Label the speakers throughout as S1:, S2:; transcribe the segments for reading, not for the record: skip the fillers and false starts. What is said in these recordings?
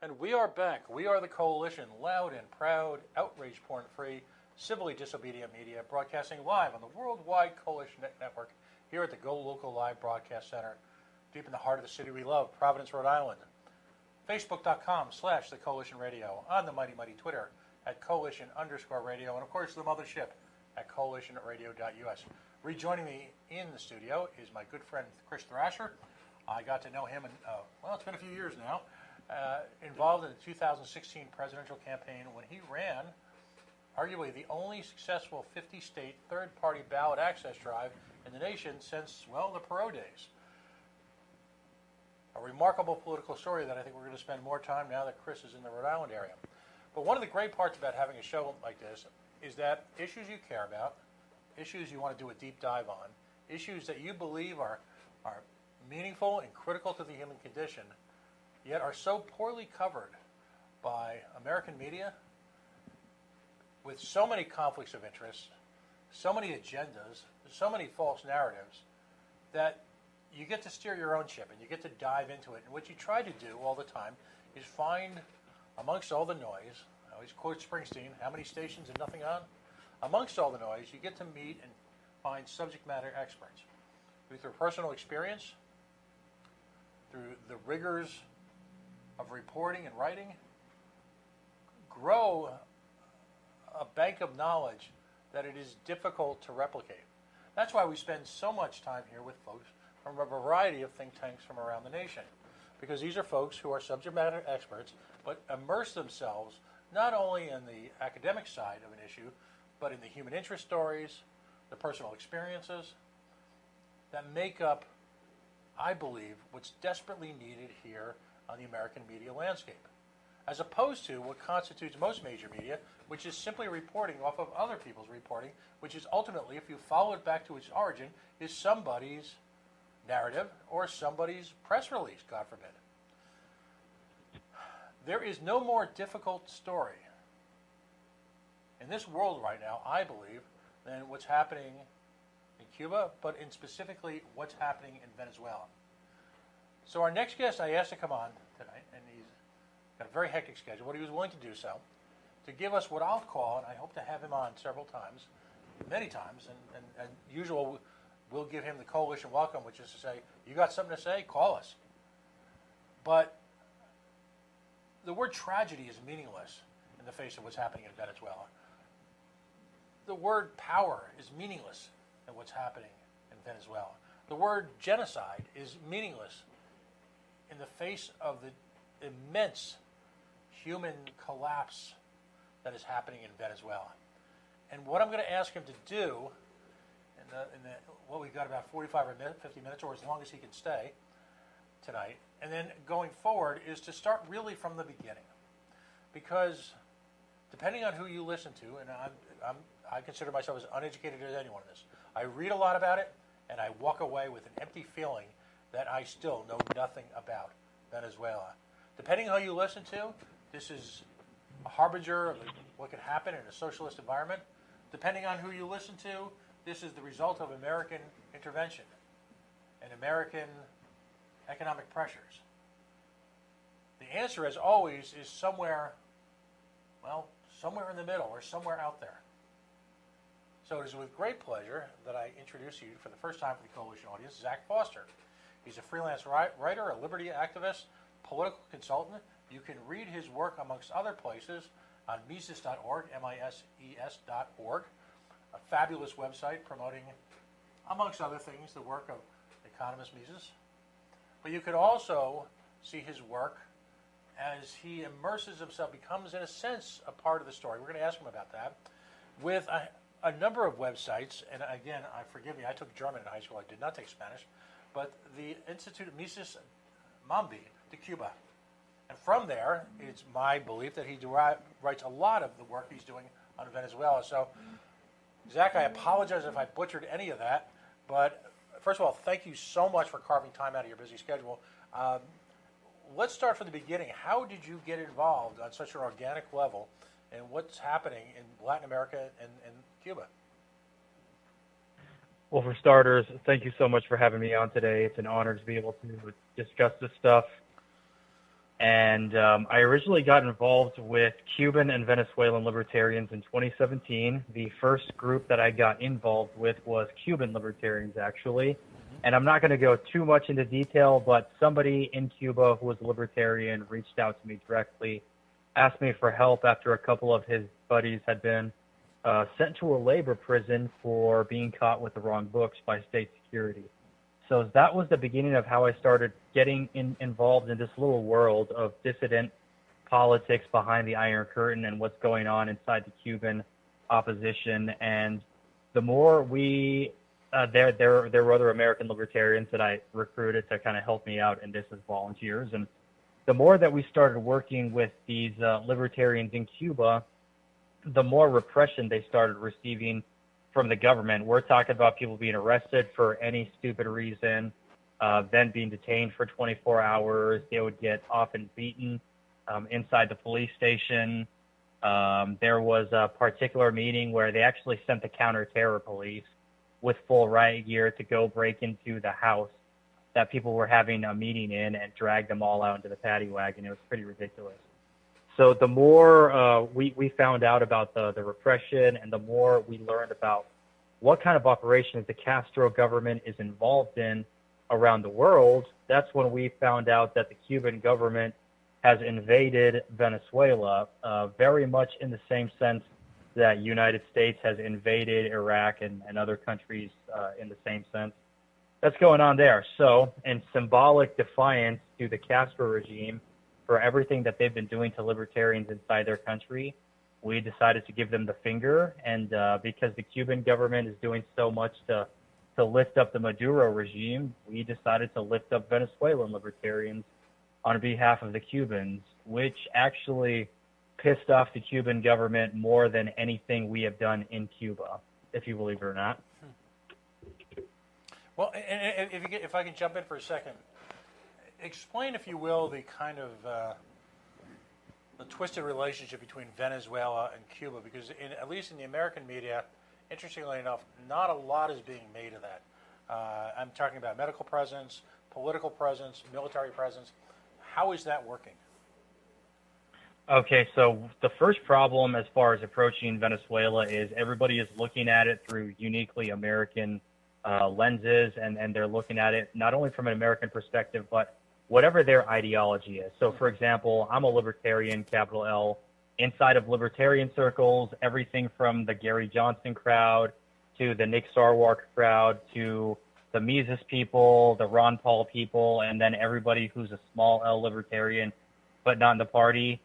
S1: And we are back. We are the Coalition, loud and proud, outrage porn-free, civilly disobedient media, broadcasting live on the Worldwide Coalition Network here at the Go Local Live Broadcast Center, deep in the heart of the city we love, Providence, Rhode Island. Facebook.com/The Coalition Radio, on the mighty Twitter at Coalition_radio, and of course the mothership at coalitionradio.us. Rejoining me in the studio is my good friend Chris Thrasher. I got to know him, it's been a few years now. Involved in the 2016 presidential campaign when he ran arguably the only successful 50-state third-party ballot access drive in the nation since, the Perot days. A remarkable political story that I think we're going to spend more time now that Chris is in the Rhode Island area. But one of the great parts about having a show like this is that issues you care about, issues you want to do a deep dive on, issues that you believe are meaningful and critical to the human condition, yet are so poorly covered by American media with so many conflicts of interest, so many agendas, so many false narratives, that you get to steer your own ship and you get to dive into it. And what you try to do all the time is find, amongst all the noise, I always quote Springsteen, how many stations and nothing on? Amongst all the noise, you get to meet and find subject matter experts who, through personal experience, through the rigors of reporting and writing, grow a bank of knowledge that it is difficult to replicate. That's why we spend so much time here with folks from a variety of think tanks from around the nation, because these are folks who are subject matter experts, but immerse themselves not only in the academic side of an issue, but in the human interest stories, the personal experiences that make up, I believe, what's desperately needed here on the American media landscape, as opposed to what constitutes most major media, which is simply reporting off of other people's reporting, which is ultimately, if you follow it back to its origin, is somebody's narrative or somebody's press release, God forbid. There is no more difficult story in this world right now, I believe, than what's happening in Cuba, but in specifically what's happening in Venezuela. So our next guest I asked to come on tonight, and he's got a very hectic schedule, but he was willing to do so, to give us what I'll call, and I hope to have him on several times, many times, and usual, we'll give him the coalition welcome, which is to say, you got something to say, call us. But the word tragedy is meaningless in the face of what's happening in Venezuela. The word power is meaningless in what's happening in Venezuela. The word genocide is meaningless in the face of the immense human collapse that is happening in Venezuela. And what I'm going to ask him to do, we've got about 45 or 50 minutes, or as long as he can stay tonight, and then going forward, is to start really from the beginning. Because depending on who you listen to, and I consider myself as uneducated as anyone in this, I read a lot about it, and I walk away with an empty feeling that I still know nothing about Venezuela. Depending on who you listen to, this is a harbinger of what could happen in a socialist environment. Depending on who you listen to, this is the result of American intervention and American economic pressures. The answer, as always, is somewhere in the middle or somewhere out there. So it is with great pleasure that I introduce you for the first time for the Coalition audience, Zach Foster. He's a freelance writer, a liberty activist, political consultant. You can read his work, amongst other places, on Mises.org, Mises.org, a fabulous website promoting, amongst other things, the work of economist Mises. But you could also see his work as he immerses himself, becomes, in a sense, a part of the story. We're going to ask him about that, with a number of websites. And again, forgive me, I took German in high school. I did not take Spanish. But the Institute of Mises-Mambi to Cuba. And from there, it's my belief that he writes a lot of the work he's doing on Venezuela. So, Zach, I apologize if I butchered any of that. But first of all, thank you so much for carving time out of your busy schedule. Let's start from the beginning. How did you get involved on such an organic level in what's happening in Latin America and Cuba?
S2: Well, for starters, thank you so much for having me on today. It's an honor to be able to discuss this stuff. And I originally got involved with Cuban and Venezuelan libertarians in 2017. The first group that I got involved with was Cuban libertarians, actually. And I'm not going to go too much into detail, but somebody in Cuba who was a libertarian reached out to me directly, asked me for help after a couple of his buddies had been sent to a labor prison for being caught with the wrong books by state security. So that was the beginning of how I started getting involved in this little world of dissident politics behind the Iron Curtain and what's going on inside the Cuban opposition. And the more there were other American libertarians that I recruited to kind of help me out in this as volunteers. And the more that we started working with these libertarians in Cuba, the more repression they started receiving from the government. We're talking about people being arrested for any stupid reason, then being detained for 24 hours. They would get often beaten inside the police station. There was a particular meeting where they actually sent the counter-terror police with full riot gear to go break into the house that people were having a meeting in and drag them all out into the paddy wagon. It was pretty ridiculous. So the more we found out about the repression and the more we learned about what kind of operations the Castro government is involved in around the world, that's when we found out that the Cuban government has invaded Venezuela, very much in the same sense that United States has invaded Iraq and other countries in the same sense. That's going on there. So in symbolic defiance to the Castro regime, for everything that they've been doing to libertarians inside their country, we decided to give them the finger. And because the Cuban government is doing so much to lift up the Maduro regime, we decided to lift up Venezuelan libertarians on behalf of the Cubans, which actually pissed off the Cuban government more than anything we have done in Cuba, if you believe it or not.
S1: Well, and if I can jump in for a second, explain, if you will, the kind of the twisted relationship between Venezuela and Cuba, because at least in the American media, interestingly enough, not a lot is being made of that. I'm talking about medical presence, political presence, military presence. How is that working?
S2: Okay, so the first problem as far as approaching Venezuela is everybody is looking at it through uniquely American lenses, and they're looking at it not only from an American perspective, but whatever their ideology is. So, for example, I'm a libertarian, capital L. Inside of libertarian circles, everything from the Gary Johnson crowd to the Nick Sarwark crowd to the Mises people, the Ron Paul people, and then everybody who's a small L libertarian but not in the party,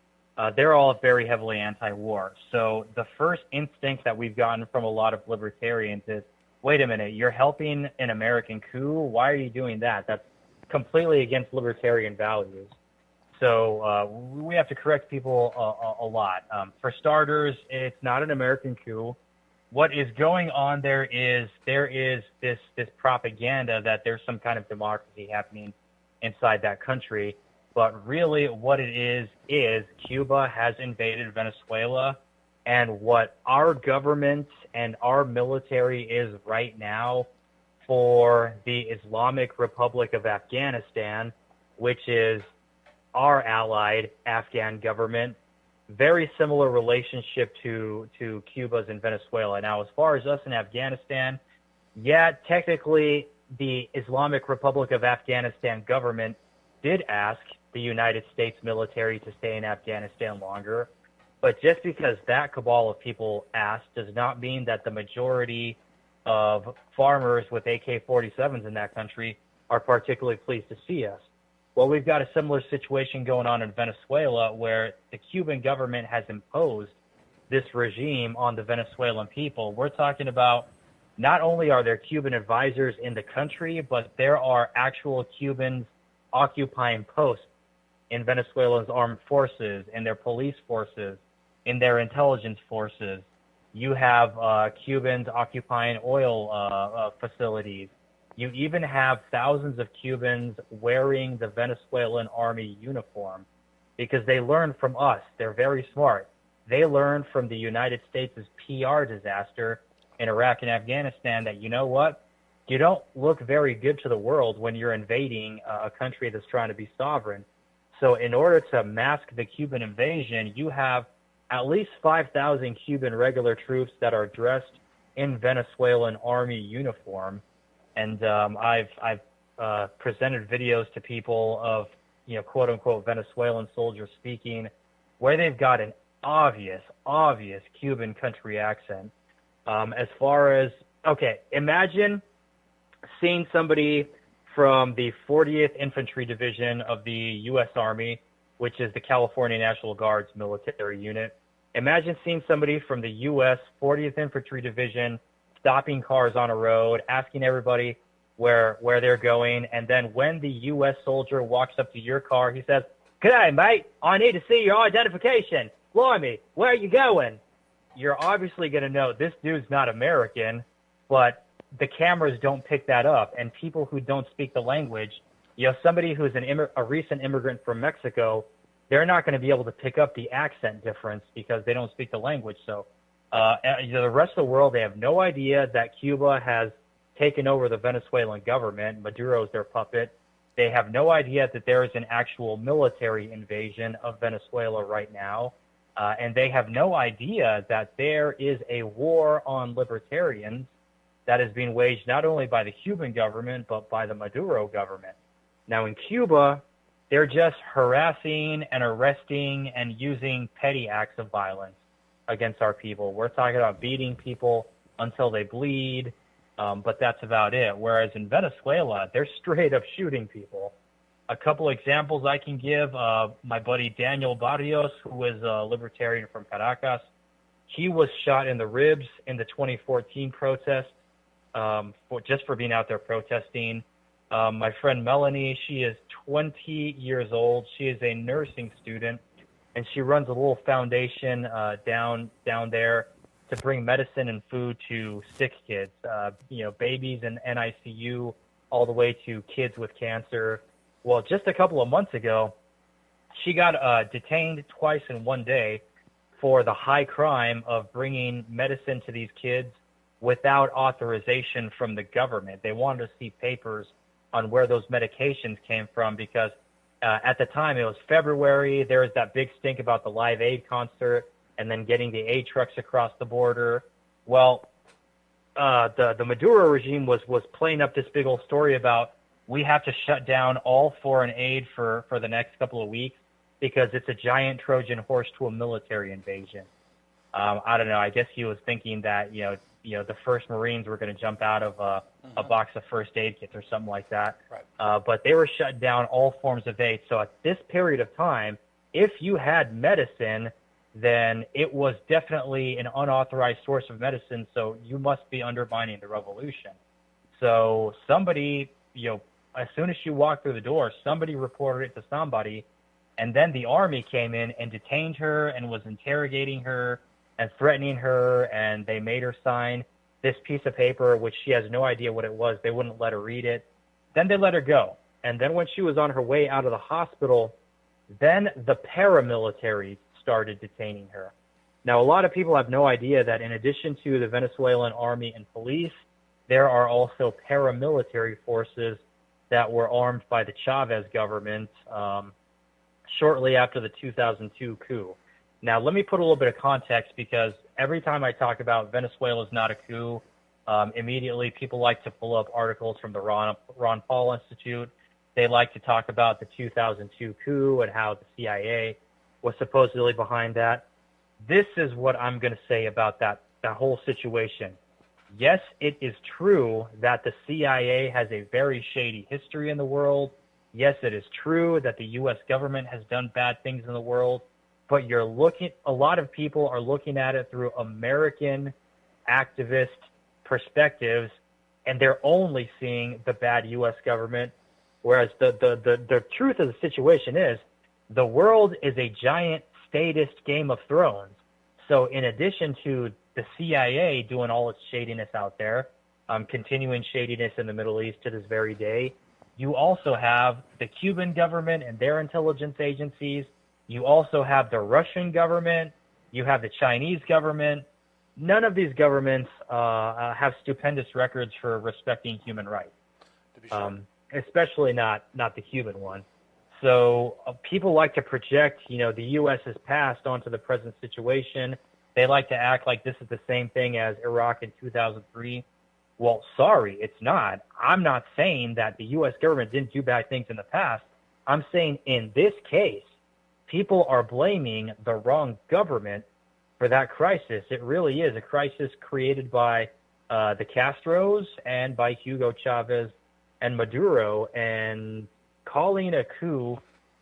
S2: they're all very heavily anti-war. So the first instinct that we've gotten from a lot of libertarians is, wait a minute, you're helping an American coup? Why are you doing that? That's completely against libertarian values. So we have to correct people a lot. For starters, it's not an American coup. What is going on there is this propaganda that there's some kind of democracy happening inside that country. But really what it is Cuba has invaded Venezuela. And what our government and our military is right now for the Islamic Republic of Afghanistan, which is our allied Afghan government, very similar relationship to Cuba's in Venezuela. Now, as far as us in Afghanistan, yeah, technically the Islamic Republic of Afghanistan government did ask the United States military to stay in Afghanistan longer. But just because that cabal of people asked does not mean that the majority of farmers with AK-47s in that country are particularly pleased to see us. Well, we've got a similar situation going on in Venezuela where the Cuban government has imposed this regime on the Venezuelan people. We're talking about not only are there Cuban advisors in the country, but there are actual Cubans occupying posts in Venezuela's armed forces, in their police forces, in their intelligence forces. You have Cubans occupying oil facilities. You even have thousands of Cubans wearing the Venezuelan army uniform because they learned from us. They're very smart. They learned from the United States' PR disaster in Iraq and Afghanistan that, you know what, you don't look very good to the world when you're invading a country that's trying to be sovereign. So in order to mask the Cuban invasion, you have at least 5,000 Cuban regular troops that are dressed in Venezuelan army uniform. And I've presented videos to people of, quote unquote Venezuelan soldiers speaking, where they've got an obvious Cuban country accent. As far as, okay, imagine seeing somebody from the 40th Infantry Division of the U.S. Army, which is the California National Guard's military unit. Imagine seeing somebody from the U.S. 40th Infantry Division stopping cars on a road, asking everybody where they're going, and then when the U.S. soldier walks up to your car, he says, "G'day, mate, I need to see your identification. Blimey, where are you going?" You're obviously going to know this dude's not American, but the cameras don't pick that up, and people who don't speak the language, somebody who's a recent immigrant from Mexico, they're not going to be able to pick up the accent difference because they don't speak the language. So the rest of the world, they have no idea that Cuba has taken over the Venezuelan government. Maduro's their puppet. They have no idea that there is an actual military invasion of Venezuela right now. And they have no idea that there is a war on libertarians that is being waged not only by the Cuban government, but by the Maduro government. Now, in Cuba, they're just harassing and arresting and using petty acts of violence against our people. We're talking about beating people until they bleed, but that's about it. Whereas in Venezuela, they're straight up shooting people. A couple examples I can give, my buddy Daniel Barrios, who is a libertarian from Caracas, he was shot in the ribs in the 2014 protest just for being out there protesting. My friend Melanie, she is 20 years old. She is a nursing student, and she runs a little foundation down there to bring medicine and food to sick kids, babies in NICU, all the way to kids with cancer. Well, just a couple of months ago, she got detained twice in one day for the high crime of bringing medicine to these kids without authorization from the government. They wanted to see papers on where those medications came from because at the time, it was February. There was that big stink about the Live Aid concert and then getting the aid trucks across the border. Well, the Maduro regime was playing up this big old story about we have to shut down all foreign aid for the next couple of weeks because it's a giant Trojan horse to a military invasion. I don't know. I guess he was thinking that, the first Marines were going to jump out of a box of first aid kits or something like that. Right. But they were shutting down all forms of aid. So at this period of time, if you had medicine, then it was definitely an unauthorized source of medicine. So you must be undermining the revolution. So somebody, as soon as she walked through the door, somebody reported it to somebody, and then the army came in and detained her and was interrogating her and threatening her, and they made her sign this piece of paper, which she has no idea what it was. They wouldn't let her read it. Then they let her go. And then when she was on her way out of the hospital, then the paramilitary started detaining her. Now, a lot of people have no idea that in addition to the Venezuelan army and police, there are also paramilitary forces that were armed by the Chavez government shortly after the 2002 coup. Now, let me put a little bit of context because every time I talk about Venezuela's not a coup, immediately people like to pull up articles from the Ron Paul Institute. They like to talk about the 2002 coup and how the CIA was supposedly behind that. This is what I'm going to say about that whole situation. Yes, it is true that the CIA has a very shady history in the world. Yes, it is true that the U.S. government has done bad things in the world. But a lot of people are looking at it through American activist perspectives, and they're only seeing the bad U.S. government. Whereas the truth of the situation is the world is a giant statist Game of Thrones. So in addition to the CIA doing all its shadiness out there, continuing shadiness in the Middle East to this very day, you also have the Cuban government and their intelligence agencies. You also have the Russian government. You have the Chinese government. None of these governments have stupendous records for respecting human rights,
S1: to be sure.
S2: Especially not the Cuban one. So people like to project, the U.S. has passed onto the present situation. They like to act like this is the same thing as Iraq in 2003. Well, sorry, it's not. I'm not saying that the U.S. government didn't do bad things in the past. I'm saying in this case, people are blaming the wrong government for that crisis. It really is a crisis created by the Castros and by Hugo Chavez and Maduro, and calling a coup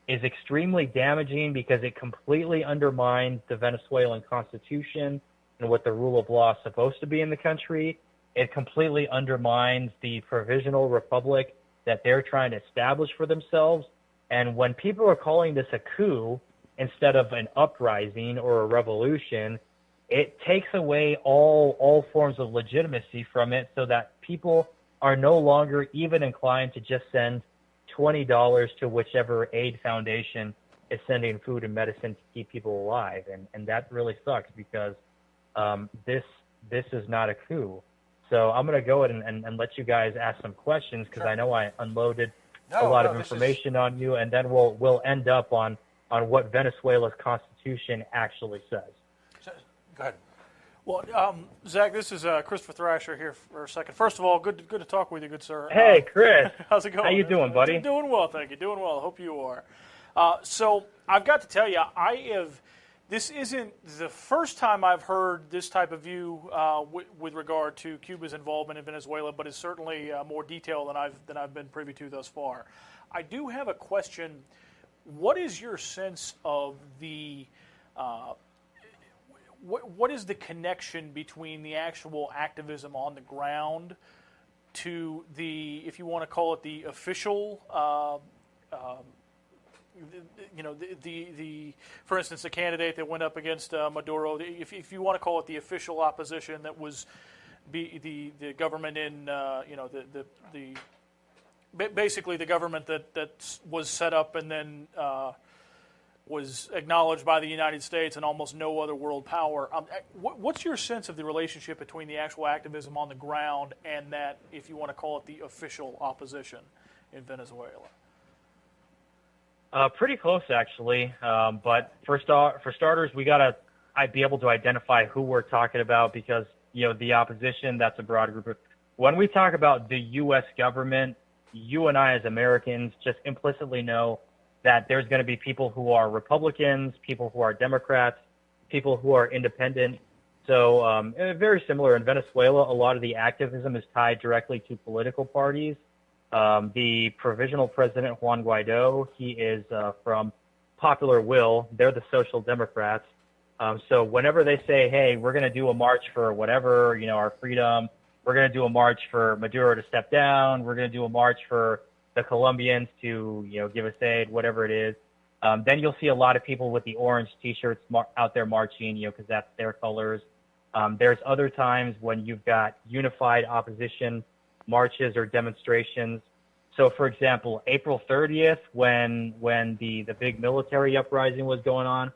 S2: is extremely damaging because it completely undermines the Venezuelan constitution and what the rule of law is supposed to be in the country. It completely undermines the provisional republic that they're trying to establish for themselves. And when people are calling this a coup instead of an uprising or a revolution, it takes away all forms of legitimacy from it, so that people are no longer even inclined to just send $20 to whichever aid foundation is sending food and medicine to keep people alive. And that really sucks, because this is not a coup. So I'm going to go ahead and let you guys ask some questions, because I know I unloaded a lot of information on you, and then we'll end up on what Venezuela's constitution actually says.
S1: Go ahead.
S3: Well, Zach, this is Christopher Thrasher here for a second. First of all, good to talk with you, good sir.
S2: Hey, Chris.
S3: How's it going?
S2: How you doing, buddy?
S3: Doing well, thank you. Doing well. I hope you are. So I've got to tell you, this isn't the first time I've heard this type of view with regard to Cuba's involvement in Venezuela, but it's certainly more detailed than I've been privy to thus far. I do have a question. What is your sense of the what is the connection between the actual activism on the ground to the, if you want to call it the official, for instance, the candidate that went up against Maduro, if you want to call it the official opposition that was the government in, basically the government that was set up and then was acknowledged by the United States and almost no other world power. What's your sense of the relationship between the actual activism on the ground and that, if you want to call it, the official opposition in Venezuela?
S2: Pretty close, actually. But for starters, we gotta be able to identify who we're talking about, because the opposition, that's a broad group of. When we talk about the U.S. government, you and I as Americans just implicitly know that there's going to be people who are Republicans, people who are Democrats, people who are independent. So very similar in Venezuela. A lot of the activism is tied directly to political parties. The provisional president, Juan Guaido, he is from popular will. They're the Social Democrats. So whenever they say, hey, we're going to do a march for whatever, our freedom, we're going to do a march for Maduro to step down, we're going to do a march for the Colombians to, give us aid, whatever it is. Then you'll see a lot of people with the orange T-shirts out there marching, because that's their colors. There's other times when you've got unified opposition marches or demonstrations. So, for example, April 30th, when the big military uprising was going on,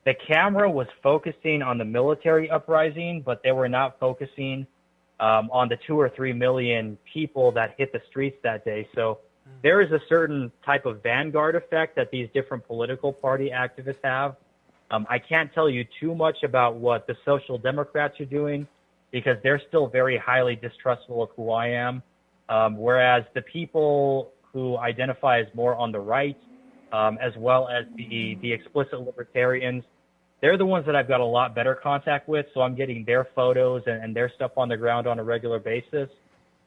S2: the camera was focusing on the military uprising, but they were not focusing on the 2 or 3 million people that hit the streets that day. So there is a certain type of vanguard effect that these different political party activists have. I can't tell you too much about what the Social Democrats are doing, because they're still very highly distrustful of who I am. Whereas the people who identify as more on the right, as well as the explicit libertarians, they're the ones that I've got a lot better contact with. So I'm getting their photos and their stuff on the ground on a regular basis.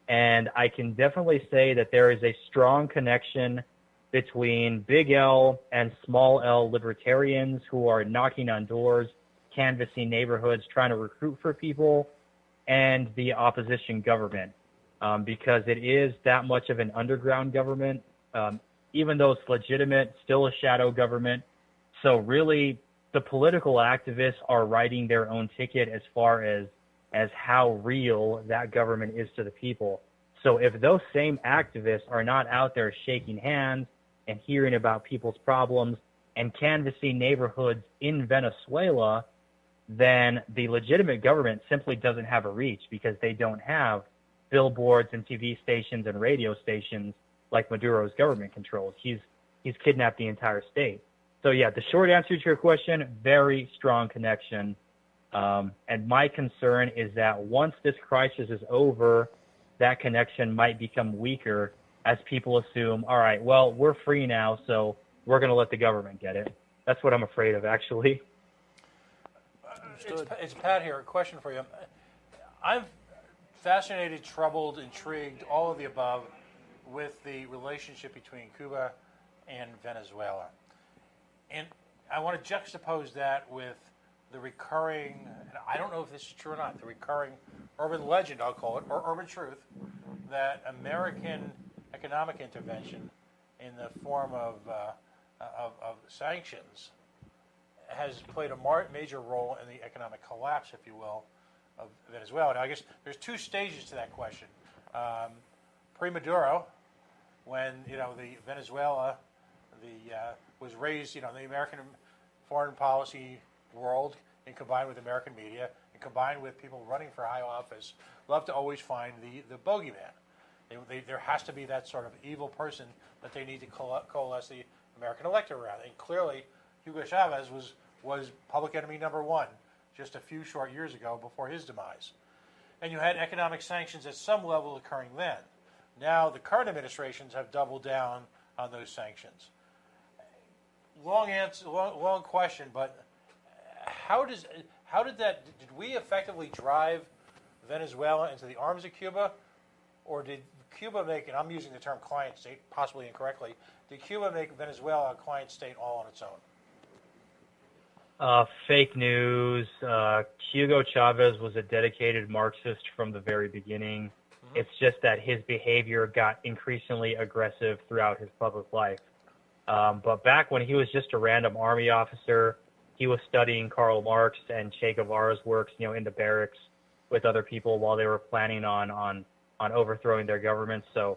S2: And I can definitely say that there is a strong connection between big L and small L libertarians who are knocking on doors, canvassing neighborhoods, trying to recruit for people, and the opposition government, because it is that much of an underground government. Even though it's legitimate, still a shadow government. So really, the political activists are writing their own ticket as far as how real that government is to the people. So if those same activists are not out there shaking hands and hearing about people's problems and canvassing neighborhoods in Venezuela, then the legitimate government simply doesn't have a reach, because they don't have billboards and TV stations and radio stations like Maduro's government controls. He's he's kidnapped the entire state. So yeah, the short answer to your question, very strong connection. And my concern is that once this crisis is over, that connection might become weaker as people assume, all right, well, we're free now, so we're going to let the government get it. That's what I'm afraid of, actually.
S1: It's Pat here. A question for you. I'm fascinated, troubled, intrigued, all of the above, with the relationship between Cuba and Venezuela. And I want to juxtapose that with the recurring, and I don't know if this is true or not, the recurring urban legend, I'll call it, or urban truth, that American economic intervention in the form of sanctions has played a major role in the economic collapse, if you will, of Venezuela. Now, I guess there's two stages to that question. Pre-Maduro, when the Venezuela, was raised, the American foreign policy world, and combined with American media, and combined with people running for high office, love to always find the bogeyman. There has to be that sort of evil person that they need to coalesce the American electorate around. And clearly, Hugo Chavez was public enemy number one just a few short years ago before his demise. And you had economic sanctions at some level occurring then. Now the current administrations have doubled down on those sanctions. Long question, but did we effectively drive Venezuela into the arms of Cuba, or did Cuba make, and I'm using the term client state possibly incorrectly, did Cuba make Venezuela a client state all on its own?
S2: Fake news. Hugo Chavez was a dedicated Marxist from the very beginning. Mm-hmm. It's just that his behavior got increasingly aggressive throughout his public life. But back when he was just a random army officer, he was studying Karl Marx and Che Guevara's works, in the barracks with other people while they were planning on overthrowing their government. So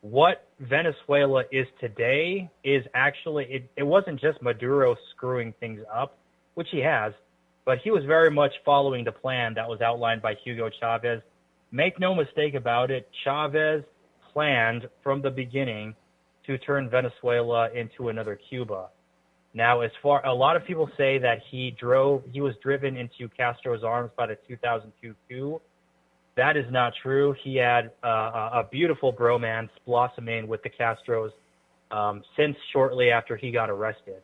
S2: what Venezuela is today is actually, it wasn't just Maduro screwing things up, which he has, but he was very much following the plan that was outlined by Hugo Chavez. Make no mistake about it, Chavez planned from the beginning to turn Venezuela into another Cuba. Now, a lot of people say that he was driven into Castro's arms by the 2002 coup. That is not true. He had a beautiful bromance blossoming with the Castros since shortly after he got arrested.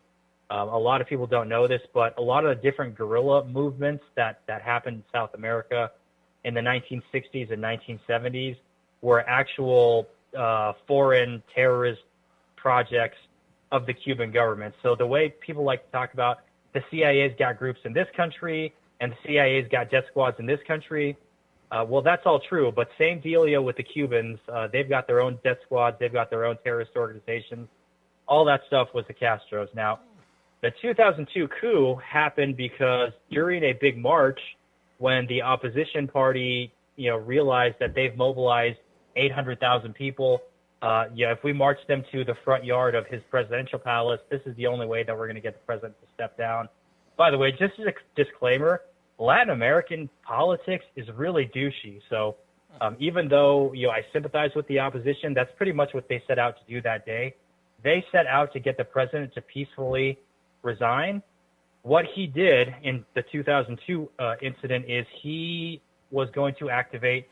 S2: A lot of people don't know this, but a lot of the different guerrilla movements that happened in South America in the 1960s and 1970s were actual foreign terrorist projects of the Cuban government. So the way people like to talk about the CIA's got groups in this country and the CIA's got death squads in this country, well, that's all true, but same dealio with the Cubans. They've got their own death squads. They've got their own terrorist organizations. All that stuff was the Castros. Now, the 2002 coup happened because during a big march, when the opposition party, realized that they've mobilized 800,000 people, if we march them to the front yard of his presidential palace, this is the only way that we're going to get the president to step down. By the way, just as a disclaimer, Latin American politics is really douchey. So even though I sympathize with the opposition, that's pretty much what they set out to do that day. They set out to get the president to peacefully resign. What he did in the 2002 incident is he was going to activate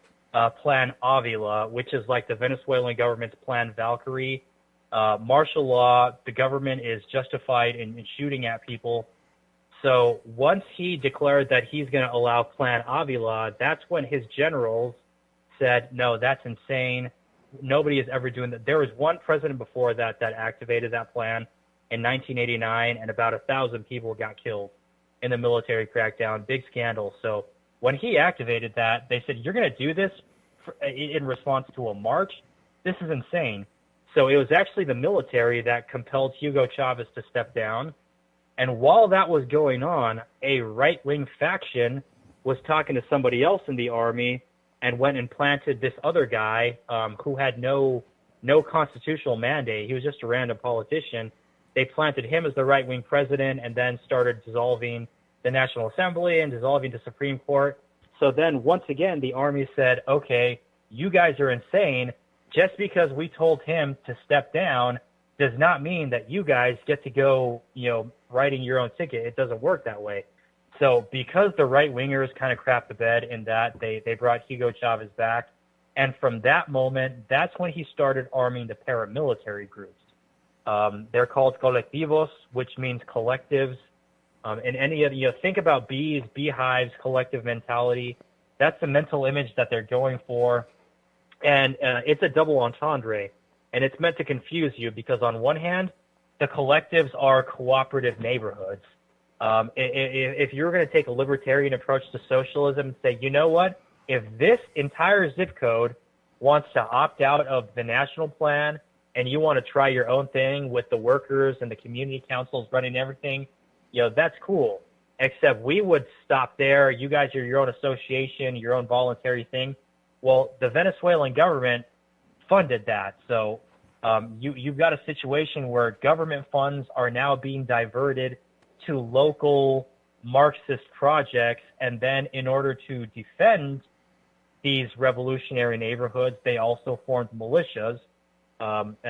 S2: Plan Avila, which is like the Venezuelan government's Plan Valkyrie. Martial law, the government is justified in shooting at people. So once he declared that he's going to allow Plan Avila, that's when his generals said, no, that's insane. Nobody is ever doing that. There was one president before that activated that plan in 1989, and about 1,000 people got killed in the military crackdown. Big scandal. So when he activated that, they said, you're going to do this in response to a march? This is insane. So it was actually the military that compelled Hugo Chavez to step down. And while that was going on, a right-wing faction was talking to somebody else in the army and went and planted this other guy who had no constitutional mandate. He was just a random politician. They planted him as the right-wing president and then started dissolving the National Assembly and dissolving the Supreme Court. So then once again, the army said, okay, you guys are insane. Just because we told him to step down does not mean that you guys get to go, writing your own ticket. It doesn't work that way. So because the right-wingers kind of crapped the bed in that, they brought Hugo Chavez back. And from that moment, that's when he started arming the paramilitary groups. They're called colectivos, which means collectives. And any of think about bees, beehives, collective mentality. That's the mental image that they're going for. And it's a double entendre. And it's meant to confuse you because on one hand, the collectives are cooperative neighborhoods. If you're going to take a libertarian approach to socialism and say, you know what, if this entire zip code wants to opt out of the national plan and you want to try your own thing with the workers and the community councils running everything, that's cool. Except we would stop there. You guys are your own association, your own voluntary thing. Well, the Venezuelan government funded that. So you've got a situation where government funds are now being diverted to local Marxist projects, and then in order to defend these revolutionary neighborhoods, they also formed militias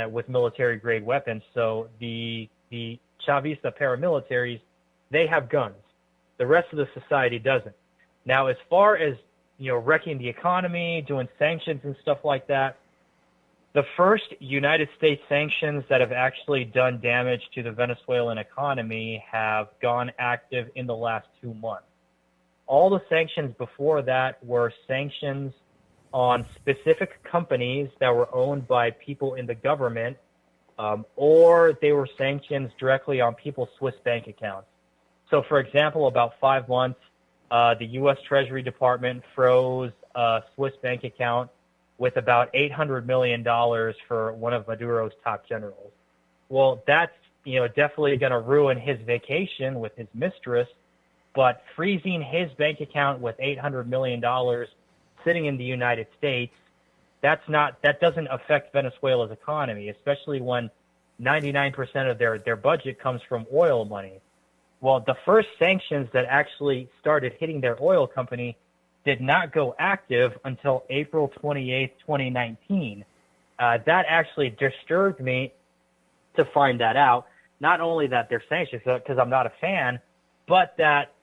S2: with military-grade weapons. So the Chavista paramilitaries, they have guns. The rest of the society doesn't. Now, as far as wrecking the economy, doing sanctions and stuff like that, the first United States sanctions that have actually done damage to the Venezuelan economy have gone active in the last 2 months. All the sanctions before that were sanctions on specific companies that were owned by people in the government, or they were sanctions directly on people's Swiss bank accounts. So, for example, about 5 months, the U.S. Treasury Department froze a Swiss bank account with about $800 million for one of Maduro's top generals. Well, that's definitely going to ruin his vacation with his mistress, but freezing his bank account with $800 million sitting in the United States, that doesn't affect Venezuela's economy, especially when 99% of their budget comes from oil money. Well, the first sanctions that actually started hitting their oil company did not go active until April 28th, 2019. That actually disturbed me to find that out. Not only that they're sanctions, because I'm not a fan, but that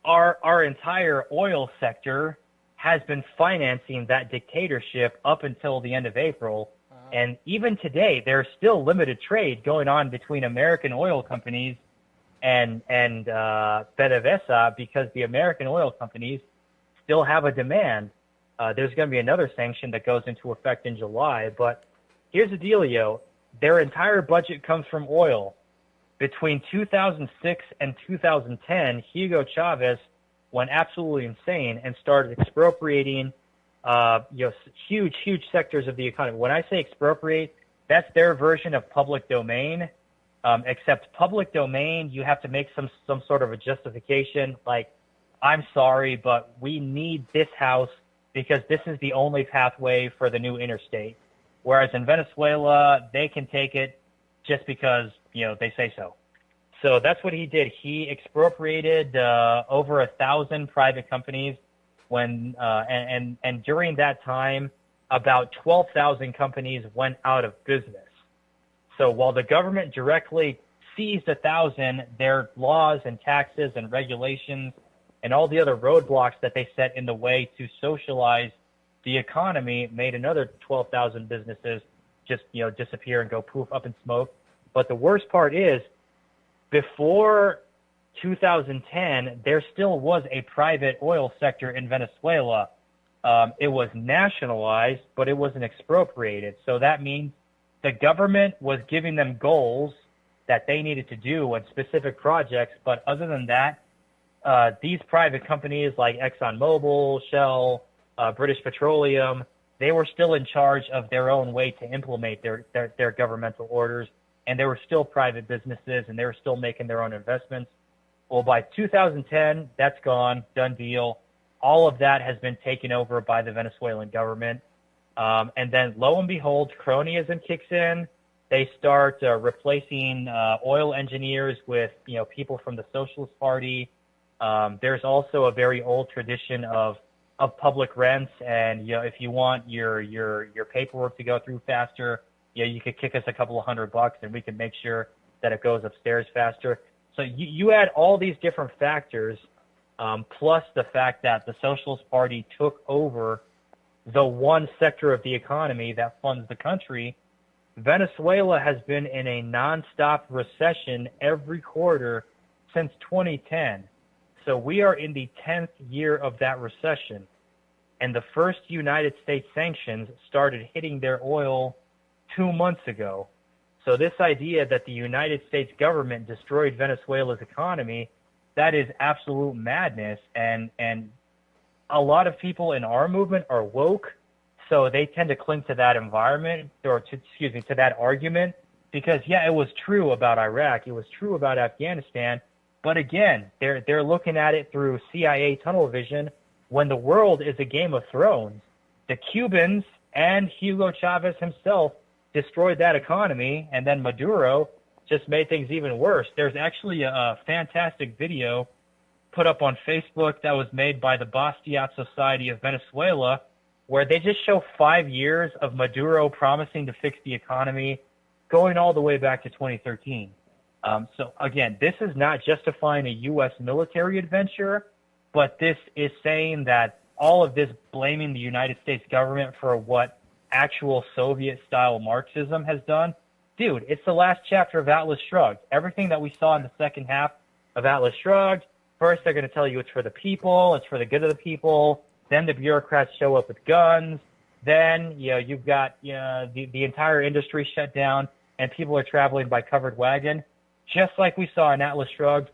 S2: our entire oil sector has been financing that dictatorship up until the end of April. And even today, there's still limited trade going on between American oil companies and PDVSA because the American oil companies still have a demand. There's going to be another sanction that goes into effect in July. But here's the dealio. Their entire budget comes from oil. Between 2006 and 2010, Hugo Chavez went absolutely insane and started expropriating huge sectors of the economy. When I say expropriate, that's their version of public domain. Except public domain, you have to make some sort of a justification, like, I'm sorry, but we need this house because this is the only pathway for the new interstate. Whereas in Venezuela, they can take it just because, they say so. So that's what he did. He expropriated over 1,000 private companies and during that time, about 12,000 companies went out of business. So while the government directly seized 1,000, their laws and taxes and regulations and all the other roadblocks that they set in the way to socialize the economy made another 12,000 businesses just, disappear and go poof up in smoke. But the worst part is, before 2010, there still was a private oil sector in Venezuela. It was nationalized, but it wasn't expropriated. So that means the government was giving them goals that they needed to do on specific projects. But other than that, these private companies like ExxonMobil, Shell, British Petroleum, they were still in charge of their own way to implement their governmental orders, and they were still private businesses, and they were still making their own investments. Well, by 2010, that's gone, done deal. All of that has been taken over by the Venezuelan government. And then, lo and behold, cronyism kicks in. They start replacing oil engineers with, people from the Socialist Party. There's also a very old tradition of public rents, and if you want your paperwork to go through faster, you could kick us a couple of $100 and we could make sure that it goes upstairs faster. So you add all these different factors, plus the fact that the Socialist Party took over the one sector of the economy that funds the country. Venezuela has been in a nonstop recession every quarter since 2010. So we are in the 10th year of that recession. And the first United States sanctions started hitting their oil 2 months ago. So this idea that the United States government destroyed Venezuela's economy, that is absolute madness. And a lot of people in our movement are woke, so they tend to cling to that environment, or to that argument, because yeah, it was true about Iraq, it was true about Afghanistan, but again, they're looking at it through CIA tunnel vision when the world is a Game of Thrones. The Cubans and Hugo Chavez himself destroyed that economy, and then Maduro just made things even worse. There's actually a fantastic video put up on Facebook that was made by the Bastiat Society of Venezuela, where they just show 5 years of Maduro promising to fix the economy, going all the way back to 2013. So again, this is not justifying a U.S. military adventure, but this is saying that all of this blaming the United States government for what actual Soviet-style Marxism has done. Dude, it's the last chapter of Atlas Shrugged. Everything that we saw in the second half of Atlas Shrugged, first they're going to tell you it's for the people, it's for the good of the people. Then the bureaucrats show up with guns. Then you've got the entire industry shut down, and people are traveling by covered wagon, just like we saw in Atlas Shrugged.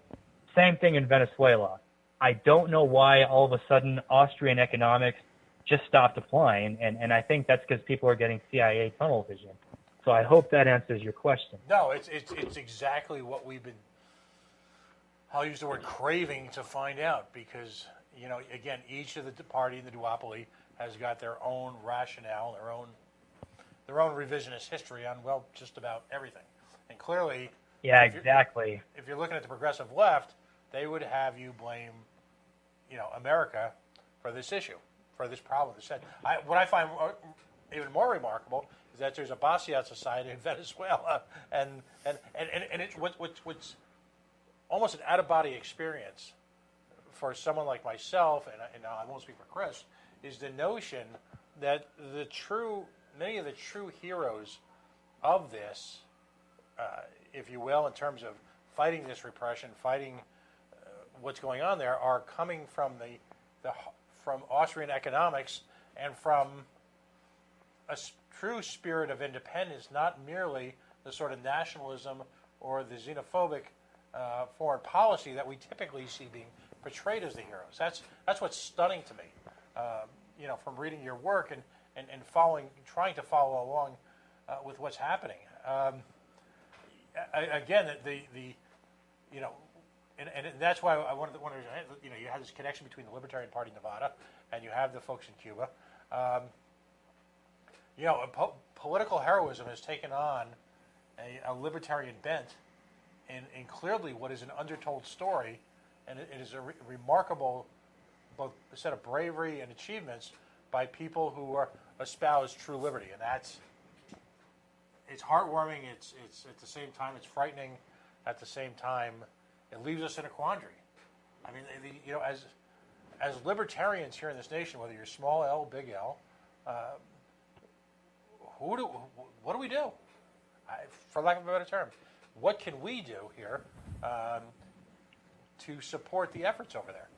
S2: Same thing in Venezuela. I don't know why all of a sudden Austrian economics just stopped applying, and I think that's because people are getting CIA tunnel vision. So I hope that answers your question.
S1: No, it's exactly what we've been, I'll use the word craving to find out, because, again, each of the party in the duopoly has got their own rationale, their own revisionist history on, well, just about everything. And clearly,
S2: exactly.
S1: If you're looking at the progressive left, they would have you blame, America for this issue, for this problem. What I find even more remarkable is that there's a Bastiat Society in Venezuela, and it's what's almost an out-of-body experience for someone like myself, and I won't speak for Chris, is the notion that many of the true heroes of this, if you will, in terms of fighting this repression, fighting what's going on there, are coming from from Austrian economics and from a true spirit of independence, not merely the sort of nationalism or the xenophobic foreign policy that we typically see being portrayed as the heroes. That's what's stunning to me, from reading your work and trying to follow along with what's happening. Again, and that's why I wanted to, you have this connection between the Libertarian Party in Nevada and you have the folks in Cuba. Political heroism has taken on a libertarian bent in clearly what is an undertold story, and it is a remarkable both set of bravery and achievements by people who espouse true liberty, and it's heartwarming. It's at the same time it's frightening. At the same time, it leaves us in a quandary. I mean, as libertarians here in this nation, whether you're small L, big L, what do we do? For lack of a better term, what can we do here to support the efforts over there?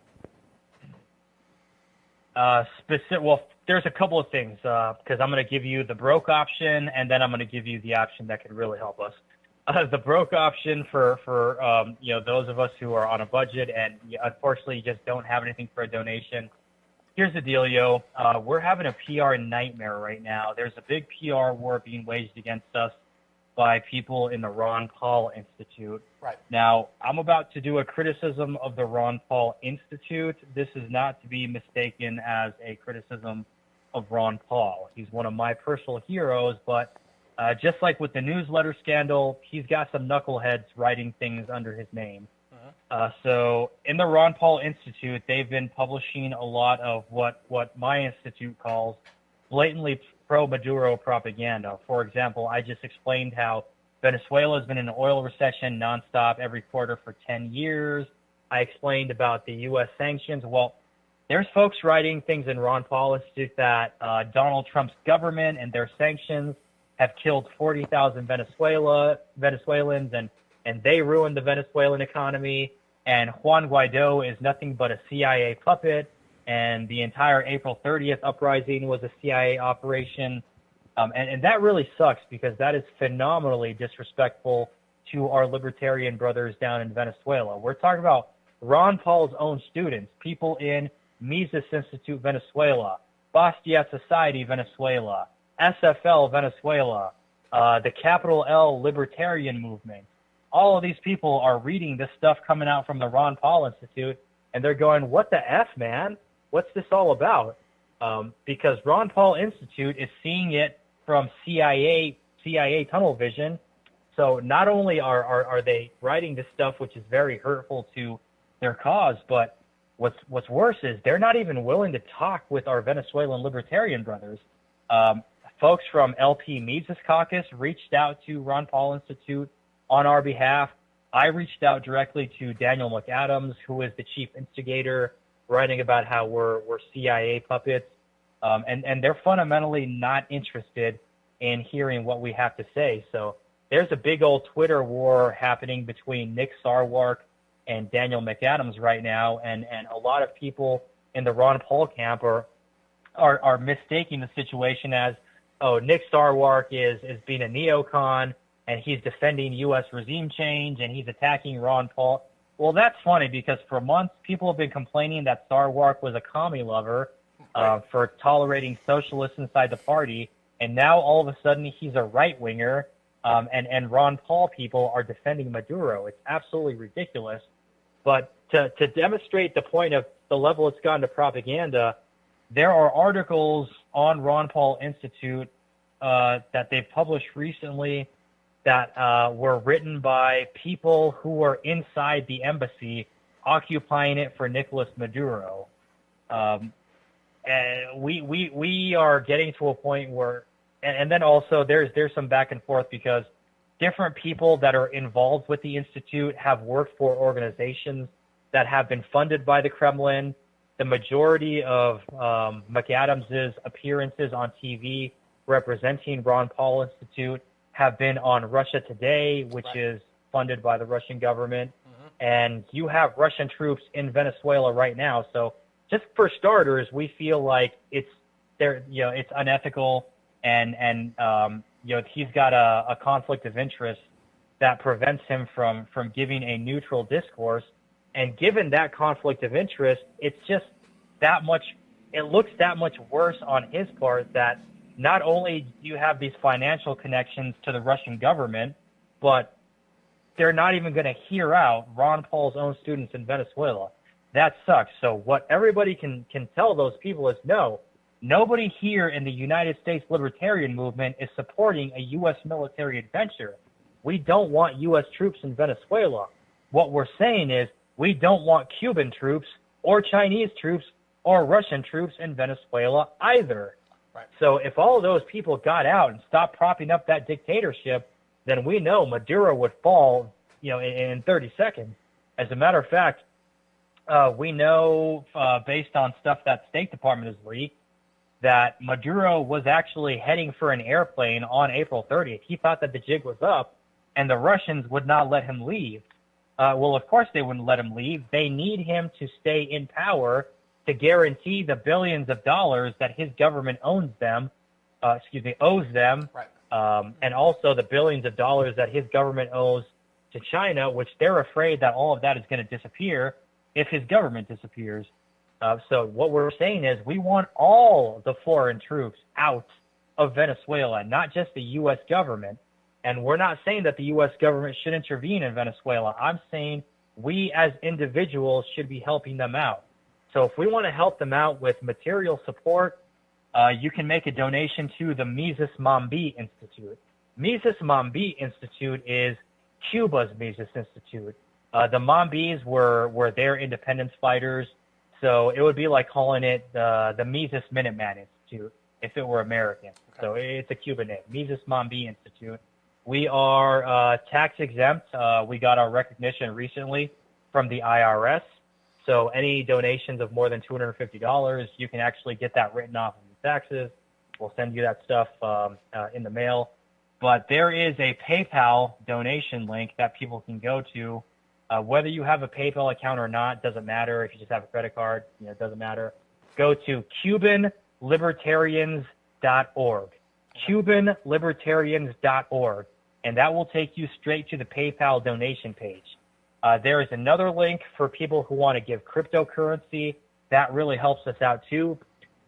S2: Well, there's a couple of things, because I'm going to give you the broke option, and then I'm going to give you the option that could really help us. The broke option for those of us who are on a budget and unfortunately just don't have anything for a donation. Here's the dealio. We're having a PR nightmare right now. There's a big PR war being waged against us by people in the Ron Paul Institute.
S1: Right.
S2: Now, I'm about to do a criticism of the Ron Paul Institute. This is not to be mistaken as a criticism of Ron Paul. He's one of my personal heroes, but just like with the newsletter scandal, he's got some knuckleheads writing things under his name. So in the Ron Paul Institute, they've been publishing a lot of what my institute calls blatantly pro-Maduro propaganda. For example, I just explained how Venezuela has been in an oil recession nonstop every quarter for 10 years. I explained about the U.S. sanctions. Well, there's folks writing things in Ron Paul Institute that Donald Trump's government and their sanctions have killed 40,000 Venezuelans, and they ruined the Venezuelan economy. And Juan Guaido is nothing but a CIA puppet, and the entire April 30th uprising was a CIA operation. And that really sucks because that is phenomenally disrespectful to our libertarian brothers down in Venezuela. We're talking about Ron Paul's own students, people in Mises-Instituto Venezuela, Basquiat Society Venezuela, SFL Venezuela, the capital L Libertarian movement. All of these people are reading this stuff coming out from the Ron Paul Institute, and they're going, what the F, man? What's this all about? Because Ron Paul Institute is seeing it from CIA tunnel vision. So not only are they writing this stuff, which is very hurtful to their cause, but what's worse is they're not even willing to talk with our Venezuelan libertarian brothers. Folks from LP Mises Caucus reached out to Ron Paul Institute on our behalf. I reached out directly to Daniel McAdams, who is the chief instigator, writing about how we're CIA puppets. And they're fundamentally not interested in hearing what we have to say. So there's a big old Twitter war happening between Nick Sarwark and Daniel McAdams right now, and a lot of people in the Ron Paul camp are mistaking the situation as, oh, Nick Sarwark is being a neocon, and he's defending U.S. regime change, and he's attacking Ron Paul. Well, that's funny because for months people have been complaining that Sarwark was a commie lover for tolerating socialists inside the party, and now all of a sudden he's a right-winger, and Ron Paul people are defending Maduro. It's absolutely ridiculous. But to demonstrate the point of the level it's gone to propaganda, there are articles on Ron Paul Institute that they've published recently that were written by people who were inside the embassy occupying it for Nicolas Maduro. And we are getting to a point where, and then also there's some back and forth because different people that are involved with the Institute have worked for organizations that have been funded by the Kremlin. The majority of McAdams' appearances on TV representing Ron Paul Institute have been on Russia Today, which is funded by the Russian government. Mm-hmm. And you have Russian troops in Venezuela right now. So just for starters, we feel like it's unethical and he's got a conflict of interest that prevents him from giving a neutral discourse. And given that conflict of interest, it's just it looks that much worse on his part that not only do you have these financial connections to the Russian government, but they're not even going to hear out Ron Paul's own students in Venezuela. That sucks. So what everybody can tell those people is no, nobody here in the United States Libertarian movement is supporting a U.S. military adventure. We don't want U.S. troops in Venezuela. What we're saying is we don't want Cuban troops or Chinese troops or Russian troops in Venezuela either. Right. So if all of those people got out and stopped propping up that dictatorship, then we know Maduro would fall, in 30 seconds. As a matter of fact, we know based on stuff that State Department has leaked that Maduro was actually heading for an airplane on April 30th. He thought that the jig was up and the Russians would not let him leave. Well, of course they wouldn't let him leave. They need him to stay in power to guarantee the billions of dollars that his government owes them, right. And also the billions of dollars that his government owes to China, which they're afraid that all of that is going to disappear if his government disappears. So what we're saying is we want all the foreign troops out of Venezuela, not just the U.S. government. And we're not saying that the U.S. government should intervene in Venezuela. I'm saying we as individuals should be helping them out. So if we want to help them out with material support, you can make a donation to the Mises-Mambi Institute. Mises-Mambi Institute is Cuba's Mises Institute. The Mambis were their independence fighters. So it would be like calling it the Mises Minuteman Institute. if it were American. Okay. So it's a Cuban name, Mises-Mambi Institute. We are tax exempt. We got our recognition recently from the IRS. So any donations of more than $250, you can actually get that written off of your taxes. We'll send you that stuff in the mail. But there is a PayPal donation link that people can go to. Whether you have a PayPal account or not, doesn't matter. If you just have a credit card, it doesn't matter. Go to CubanLibertarians.org. CubanLibertarians.org. And that will take you straight to the PayPal donation page. There is another link for people who want to give cryptocurrency. That really helps us out too.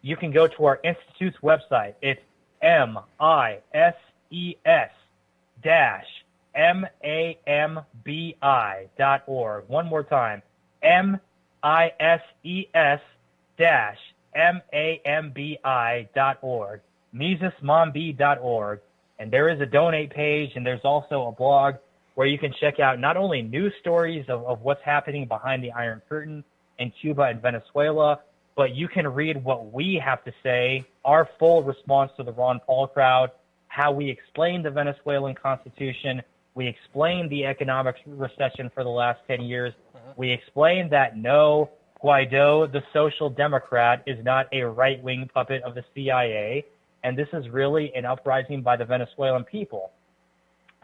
S2: You can go to our Institute's website. It's MISES-MAMBI.org. One more time. MISES-MAMBI.org. Mises-Mambi.org. And there is a donate page, and there's also a blog where you can check out not only news stories of what's happening behind the Iron Curtain in Cuba and Venezuela, but you can read what we have to say, our full response to the Ron Paul crowd, how we explain the Venezuelan Constitution. We explain the economic recession for the last 10 years. We explain that no, Guaido, the social democrat, is not a right-wing puppet of the CIA, and this is really an uprising by the Venezuelan people.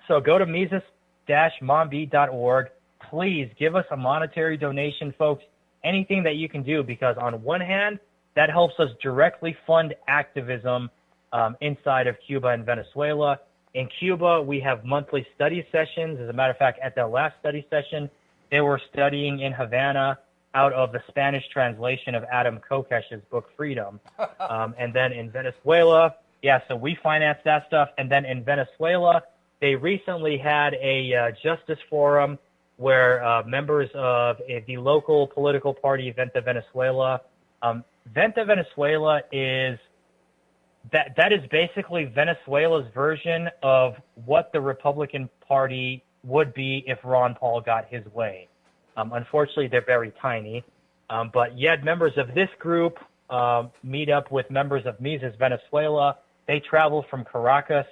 S2: So go to Mises-Mambi.org. Please give us a monetary donation, folks. Anything that you can do, because on one hand, that helps us directly fund activism inside of Cuba and Venezuela. In Cuba, we have monthly study sessions. As a matter of fact, at that last study session, they were studying in Havana out of the Spanish translation of Adam Kokesh's book, Freedom. And then in Venezuela, so we finance that stuff. And then in Venezuela, they recently had a justice forum where members of the local political party, Venta Venezuela. Venta Venezuela is that is basically Venezuela's version of what the Republican Party would be if Ron Paul got his way. Unfortunately, they're very tiny. But yet members of this group meet up with members of Mises Venezuela. They travel from Caracas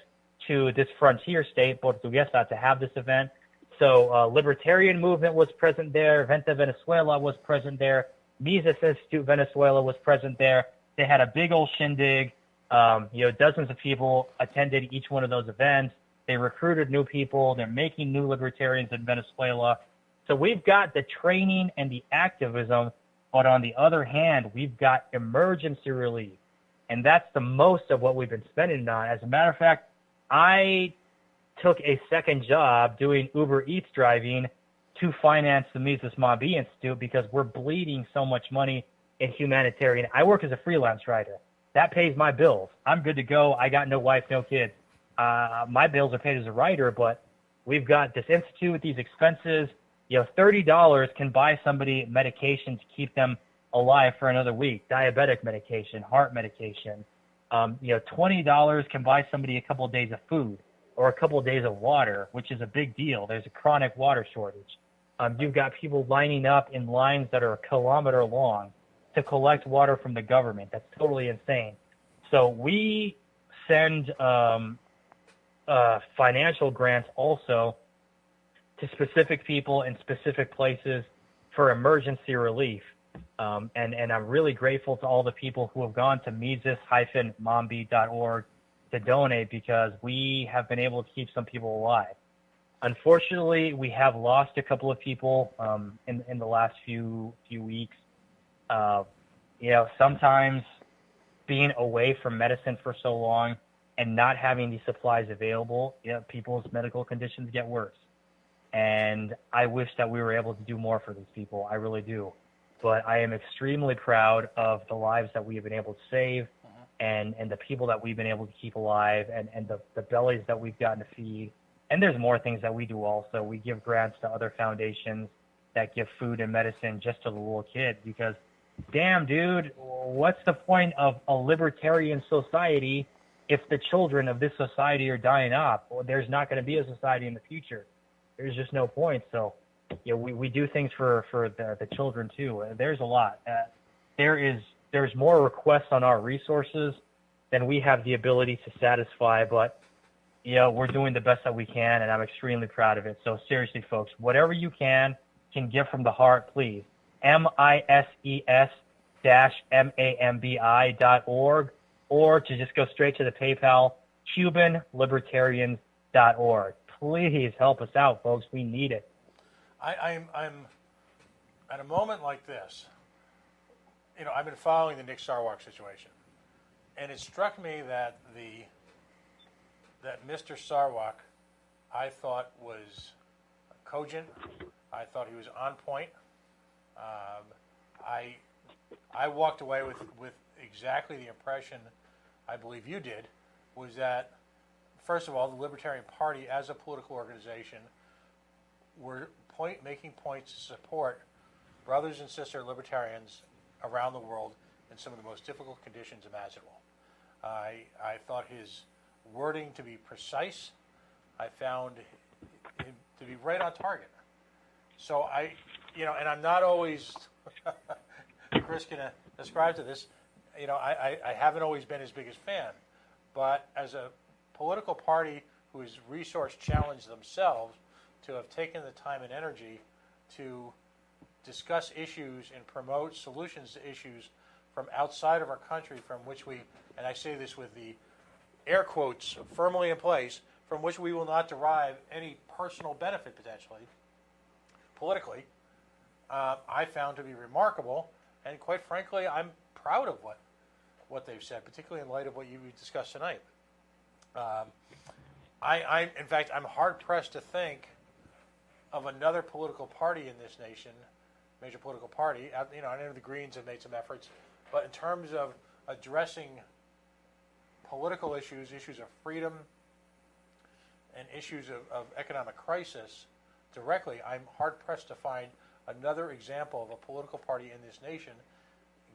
S2: to this frontier state, Portuguesa, to have this event. So Libertarian movement was present there. Venta Venezuela was present there. Mises-Instituto Venezuela was present there. They had a big old shindig. Dozens of people attended each one of those events. They recruited new people. They're making new libertarians in Venezuela. So we've got the training and the activism, but on the other hand, we've got emergency relief. And that's the most of what we've been spending on. As a matter of fact, I took a second job doing Uber Eats driving to finance the Mises-Mambi Institute because we're bleeding so much money in humanitarian. I work as a freelance writer. That pays my bills. I'm good to go. I got no wife, no kids. My bills are paid as a writer, but we've got this institute with these expenses. $30 can buy somebody medication to keep them alive for another week. Diabetic medication, heart medication. $20 can buy somebody a couple of days of food or a couple of days of water, which is a big deal. There's a chronic water shortage. You've got people lining up in lines that are a kilometer long to collect water from the government. That's totally insane. So we send financial grants also to specific people in specific places for emergency relief. And I'm really grateful to all the people who have gone to Mises-Mambi.org to donate because we have been able to keep some people alive. Unfortunately, we have lost a couple of people in the last few weeks. Sometimes being away from medicine for so long and not having these supplies available, people's medical conditions get worse. And I wish that we were able to do more for these people. I really do. But I am extremely proud of the lives that we have been able to save and the people that we've been able to keep alive and the bellies that we've gotten to feed. And there's more things that we do also. We give grants to other foundations that give food and medicine just to the little kids because, damn, dude, what's the point of a libertarian society if the children of this society are dying off? Well, there's not going to be a society in the future. There's just no point. So, we do things for the children too. There's a lot. There's more requests on our resources than we have the ability to satisfy. But, you know, we're doing the best that we can, and I'm extremely proud of it. So seriously, folks, whatever you can give from the heart, please. MISES-MAMBI.org, or to just go straight to the PayPal, CubanLibertarians.org. Please help us out, folks. We need it.
S1: I'm at a moment like this. You know, I've been following the Nick Sarwark situation, and it struck me that Mr. Sarwark, I thought, was cogent. I thought he was on point. I walked away with exactly the impression I believe you did, was that, first of all, the Libertarian Party as a political organization were making points to support brothers and sister libertarians around the world in some of the most difficult conditions imaginable. I thought his wording to be precise. I found him to be right on target. So and I'm not always, Chris can ascribe to this, you know, I haven't always been his biggest fan, but as a political party who has resource challenged themselves to have taken the time and energy to discuss issues and promote solutions to issues from outside of our country, from which we, and I say this with the air quotes firmly in place, from which we will not derive any personal benefit potentially, politically, I found to be remarkable, and quite frankly, I'm proud of what they've said, particularly in light of what you discussed tonight. In fact, I'm hard-pressed to think of another political party in this nation, major political party. You know, I know the Greens have made some efforts, but in terms of addressing political issues, issues of freedom, and issues of economic crisis directly, I'm hard-pressed to find another example of a political party in this nation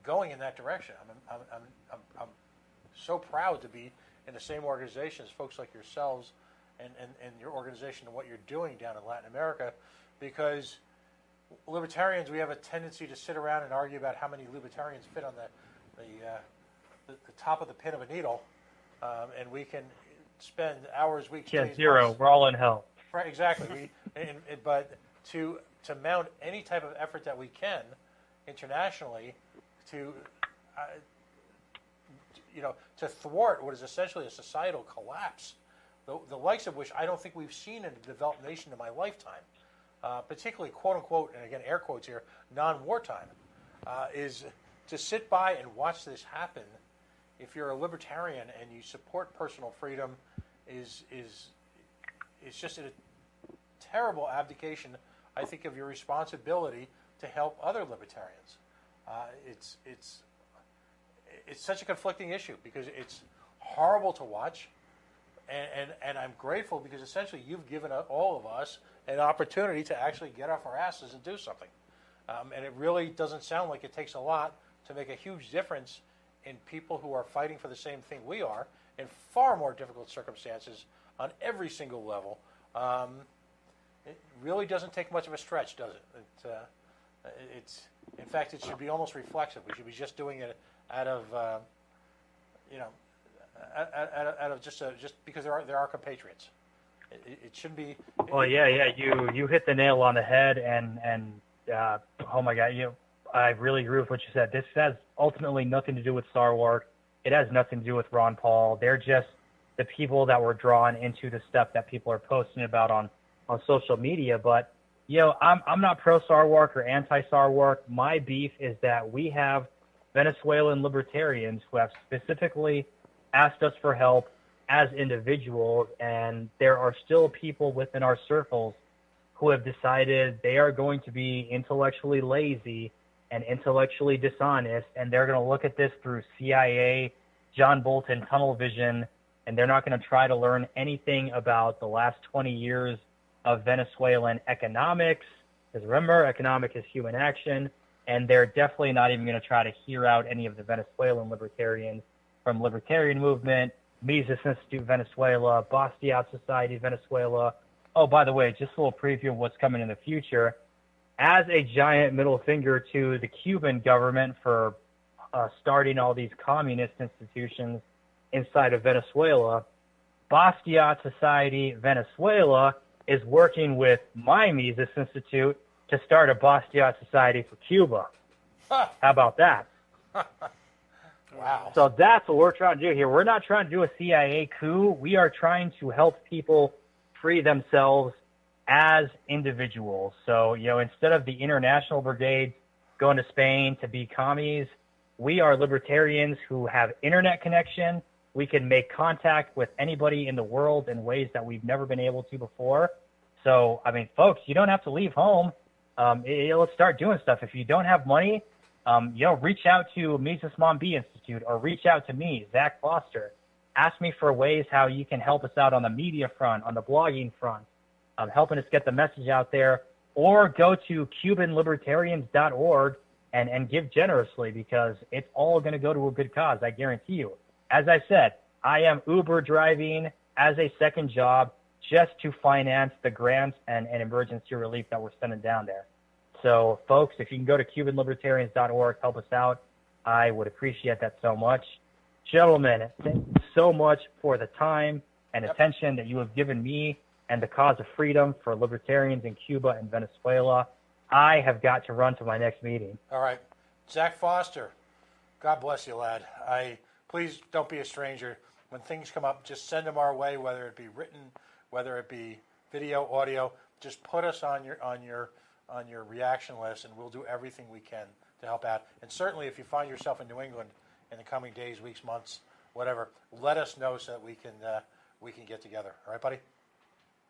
S1: going in that direction. I'm so proud to be in the same organization as folks like yourselves and your organization and what you're doing down in Latin America, because libertarians, we have a tendency to sit around and argue about how many libertarians fit on the top of the pin of a needle, and we can spend hours, weeks, days,
S2: zero.
S1: months.
S2: We're all in hell.
S1: Right, exactly. But to mount any type of effort that we can internationally to to thwart what is essentially a societal collapse, the likes of which I don't think we've seen in a developed nation in my lifetime, particularly quote unquote, and again air quotes here, non-wartime, is to sit by and watch this happen. If you're a libertarian and you support personal freedom, is just a terrible abdication, I think, of your responsibility to help other libertarians. It's such a conflicting issue because it's horrible to watch, and I'm grateful because essentially you've given all of us an opportunity to actually get off our asses and do something. And it really doesn't sound like it takes a lot to make a huge difference in people who are fighting for the same thing we are in far more difficult circumstances on every single level. It really doesn't take much of a stretch, does it? In fact, it should be almost reflexive. We should be just doing it out of, out of just because there are compatriots. It shouldn't be.
S2: Well, yeah. You hit the nail on the head, and oh my God, I really agree with what you said. This has ultimately nothing to do with Sarwark. It has nothing to do with Ron Paul. They're just the people that were drawn into the stuff that people are posting about on social media. But I'm not pro Sarwark or anti Sarwark. My beef is that we have Venezuelan libertarians who have specifically asked us for help as individuals, and there are still people within our circles who have decided they are going to be intellectually lazy and intellectually dishonest, and they're going to look at this through CIA, John Bolton tunnel vision, and they're not going to try to learn anything about the last 20 years of Venezuelan economics, because remember, economic is human action, and they're definitely not even going to try to hear out any of the Venezuelan libertarians from Libertarian Movement, Mises-Instituto Venezuela, Bastiat Society Venezuela. Oh, by the way, just a little preview of what's coming in the future. As a giant middle finger to the Cuban government for starting all these communist institutions, inside of Venezuela, Yacht Society Venezuela is working with my Mises-Institute to start a Yacht Society for Cuba. How about that?
S1: Wow.
S2: So that's what we're trying to do here. We're not trying to do a CIA coup. We are trying to help people free themselves as individuals. So, instead of the international brigades going to Spain to be commies, we are libertarians who have internet connection. We can make contact with anybody in the world in ways that we've never been able to before. So, folks, you don't have to leave home. Let's start doing stuff. If you don't have money, reach out to Mises-Mambi Institute or reach out to me, Zach Foster. Ask me for ways how you can help us out on the media front, on the blogging front, helping us get the message out there, or go to CubanLibertarians.org and give generously, because it's all going to go to a good cause, I guarantee you. As I said, I am Uber driving as a second job just to finance the grants and emergency relief that we're sending down there. So, folks, if you can go to CubanLibertarians.org, help us out, I would appreciate that so much. Gentlemen, thank you so much for the time and attention that you have given me and the cause of freedom for libertarians in Cuba and Venezuela. I have got to run to my next meeting.
S1: All right. Zach Foster, God bless you, lad. Please don't be a stranger. When things come up, just send them our way, whether it be written, whether it be video, audio. Just put us on your reaction list, and we'll do everything we can to help out. And certainly, if you find yourself in New England in the coming days, weeks, months, whatever, let us know so that we can get together. All right, buddy?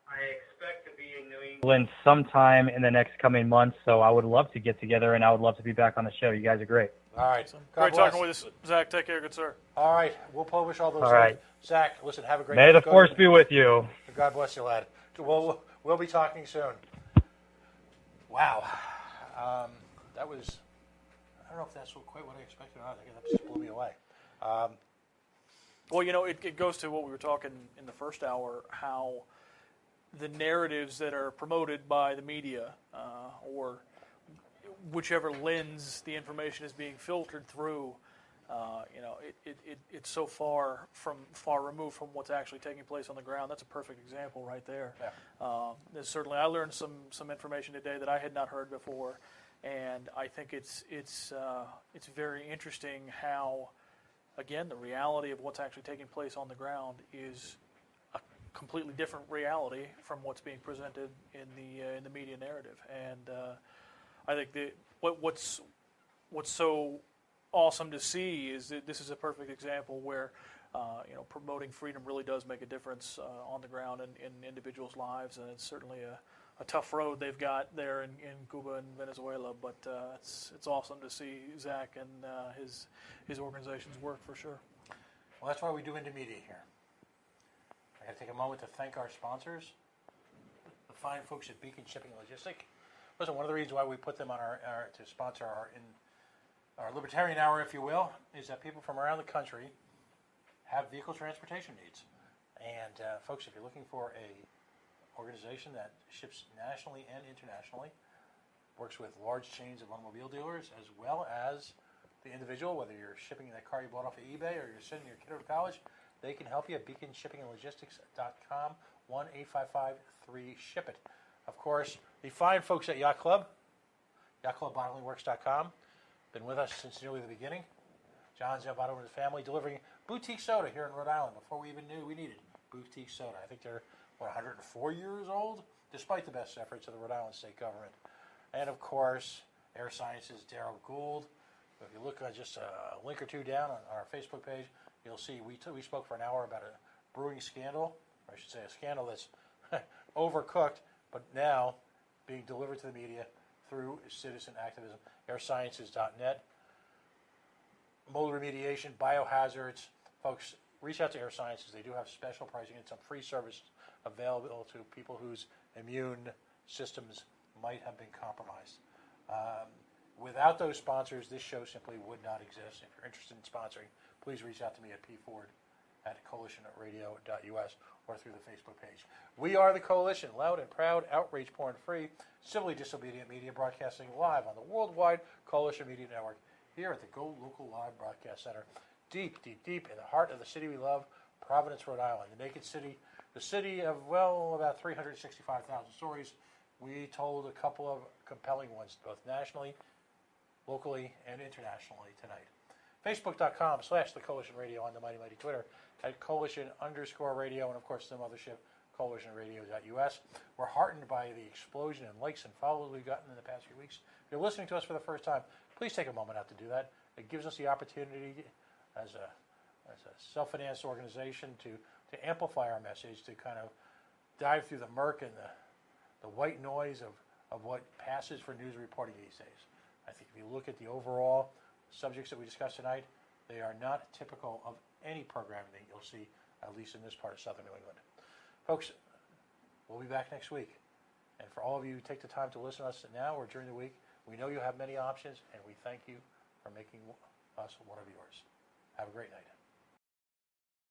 S2: I expect to be in New England sometime in the next coming months, so I would love to get together, and I would love to be back on the show. You guys are great.
S1: All right.
S3: Great talking with us, Zach. Take care, good sir.
S1: All right. We'll publish all those.
S2: All right.
S1: Zach, listen, have a great
S2: day. May the force be with you.
S1: God bless you, lad. We'll be talking soon. Wow. That was, I don't know if that's quite what I expected or not. I think that just blew me away.
S3: Well, it goes to what we were talking in the first hour, how the narratives that are promoted by the media or whichever lens the information is being filtered through, it's so far removed from what's actually taking place on the ground. That's a perfect example right there.
S1: Yeah.
S3: Certainly, I learned some information today that I had not heard before, and I think it's very interesting how, again, the reality of what's actually taking place on the ground is a completely different reality from what's being presented in the media narrative. And I think what's so awesome to see is that this is a perfect example where promoting freedom really does make a difference on the ground in individuals' lives, and it's certainly a tough road they've got there in Cuba and Venezuela. But it's awesome to see Zach and his organization's work for sure.
S1: Well, that's why we do Into Media here. I got to take a moment to thank our sponsors, the fine folks at Beacon Shipping and Logistics. Listen, one of the reasons why we put them on to sponsor our Libertarian Hour, if you will, is that people from around the country have vehicle transportation needs. And folks, if you're looking for a organization that ships nationally and internationally, works with large chains of automobile dealers as well as the individual, whether you're shipping that car you bought off of eBay or you're sending your kiddo to college, they can help you at beaconshippingandlogistics.com, 1-855-3-SHIP-IT. Of course, the fine folks at Yacht Club, yachtclubbottlingworks.com, been with us since nearly the beginning. John's now brought over the family, delivering boutique soda here in Rhode Island before we even knew we needed boutique soda. I think they're, 104 years old, despite the best efforts of the Rhode Island state government. And, of course, Air Sciences' Darrell Gould. If you look just a link or two down on our Facebook page, you'll see we spoke for an hour about a brewing scandal, or I should say a scandal that's overcooked, but now being delivered to the media through citizen activism. airsciences.net. Mold remediation, biohazards. Folks, reach out to Air Sciences. They do have special pricing and some free service available to people whose immune systems might have been compromised. Without those sponsors, this show simply would not exist. If you're interested in sponsoring, please reach out to me at pford@coalitionradio.us or through the Facebook page. We are the Coalition, loud and proud, outrage porn-free, civilly disobedient media broadcasting live on the worldwide Coalition Media Network here at the Go Local Live Broadcast Center. deep, deep, deep in the heart of the city we love, Providence, Rhode Island, the naked city, the city of, well, about 365,000 stories. We told a couple of compelling ones, both nationally, locally, and internationally tonight. Facebook.com/The Coalition Radio, on the mighty, mighty Twitter, at Coalition_radio, and of course the mothership, CoalitionRadio.us. We're heartened by the explosion in likes and follows we've gotten in the past few weeks. If you're listening to us for the first time, please take a moment out to do that. It gives us the opportunity as a self-financed organization to amplify our message, to kind of dive through the murk and the white noise of what passes for news reporting these days. I think if you look at the overall subjects that we discussed tonight, they are not typical of any programming that you'll see, at least in this part of southern New England. Folks, we'll be back next week. And for all of you who take the time to listen to us now or during the week, we know you have many options, and we thank you for making us one of yours. Have a great night.